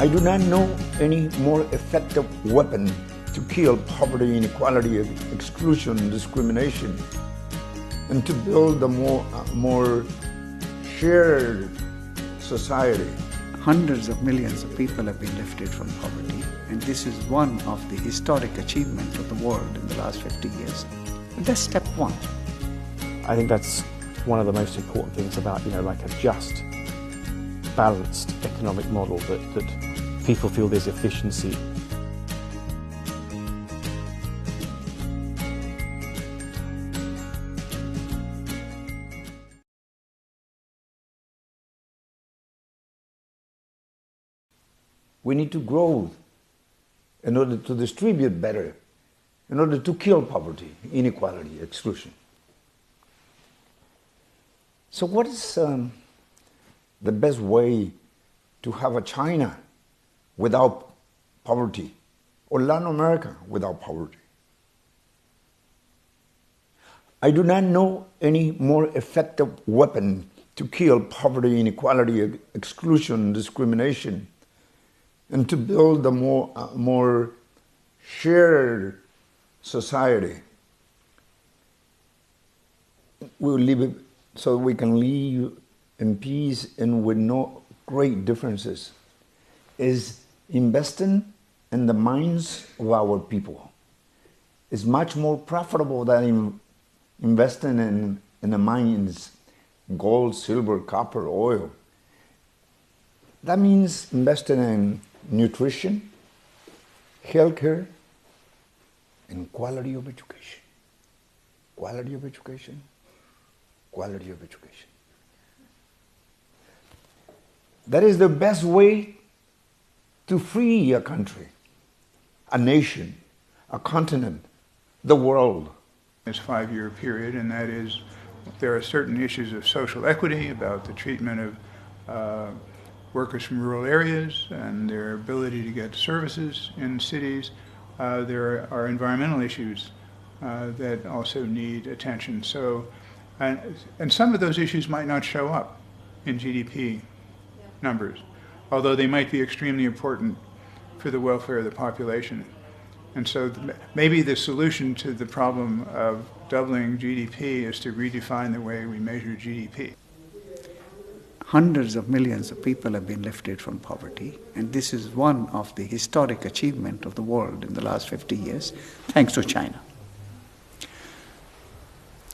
I do not know any more effective weapon to kill poverty, inequality, exclusion, discrimination, and to build a more shared society. Hundreds of millions of people have been lifted from poverty, and this is one of the historic achievements of the world in the last 50 years. And that's step one. I think that's one of the most important things about, like a just, balanced economic model that people feel there's efficiency. We need to grow in order to distribute better, in order to kill poverty, inequality, exclusion. So what is the best way to have a China without poverty, or Latin America without poverty? I do not know any more effective weapon to kill poverty, inequality, exclusion, discrimination, and to build a more shared society. We'll live it so we can live in peace and with no great differences, is investing in the minds of our people. It's much more profitable than investing in the mines, gold, silver, copper, oil. That means investing in nutrition, healthcare, and quality of education. Quality of education, quality of education. That is the best way to free a country, a nation, a continent, the world. This 5-year period, and that is there are certain issues of social equity about the treatment of workers from rural areas and their ability to get services in cities. There are environmental issues that also need attention. So, and some of those issues might not show up in GDP numbers, although they might be extremely important for the welfare of the population. And so maybe the solution to the problem of doubling GDP is to redefine the way we measure GDP. Hundreds of millions of people have been lifted from poverty, and this is one of the historic achievements of the world in the last 50 years, thanks to China.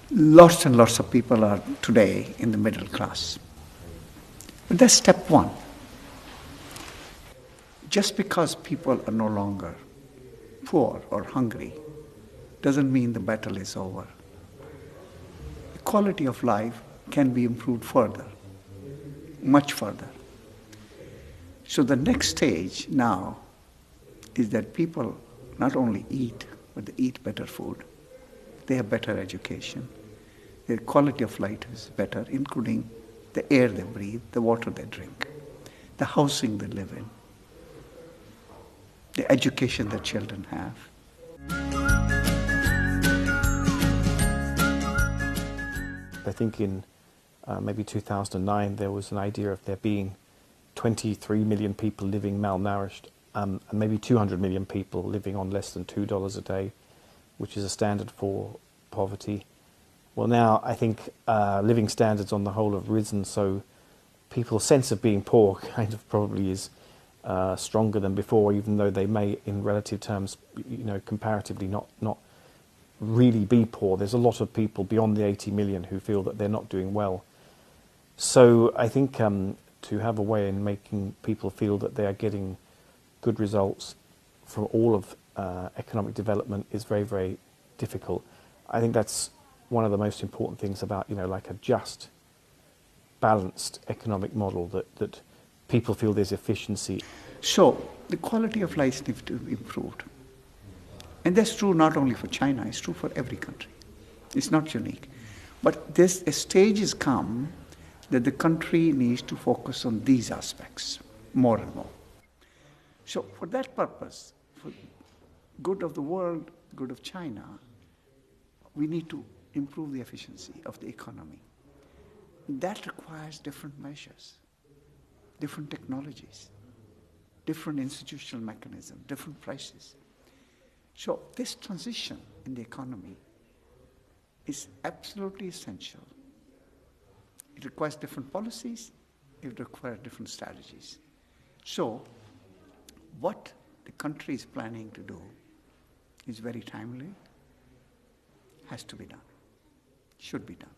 Lots and lots of people are today in the middle class. But that's step one. Just because people are no longer poor or hungry doesn't mean the battle is over. The quality of life can be improved further, much further. So the next stage now is that people not only eat, but they eat better food. They have better education. Their quality of life is better, including the air they breathe, the water they drink, the housing they live in, the education that children have. I think in maybe 2009 there was an idea of there being 23 million people living malnourished and maybe 200 million people living on less than $2 a day, which is a standard for poverty. Well, now I think living standards on the whole have risen, so people's sense of being poor kind of probably is stronger than before, even though they may, in relative terms, comparatively not really be poor. There's a lot of people beyond the 80 million who feel that they're not doing well. So I think to have a way in making people feel that they are getting good results from all of economic development is very, very difficult. I think that's one of the most important things about, like a just, balanced economic model that people feel there's efficiency. So the quality of life needs to be improved. And that's true not only for China, it's true for every country. It's not unique. But a stage has come that the country needs to focus on these aspects more and more. So for that purpose, for good of the world, good of China, we need to improve the efficiency of the economy. That requires different measures, different technologies. different institutional mechanisms, different prices. So this transition in the economy is absolutely essential. It requires different policies, it requires different strategies. So what the country is planning to do is very timely, has to be done, should be done.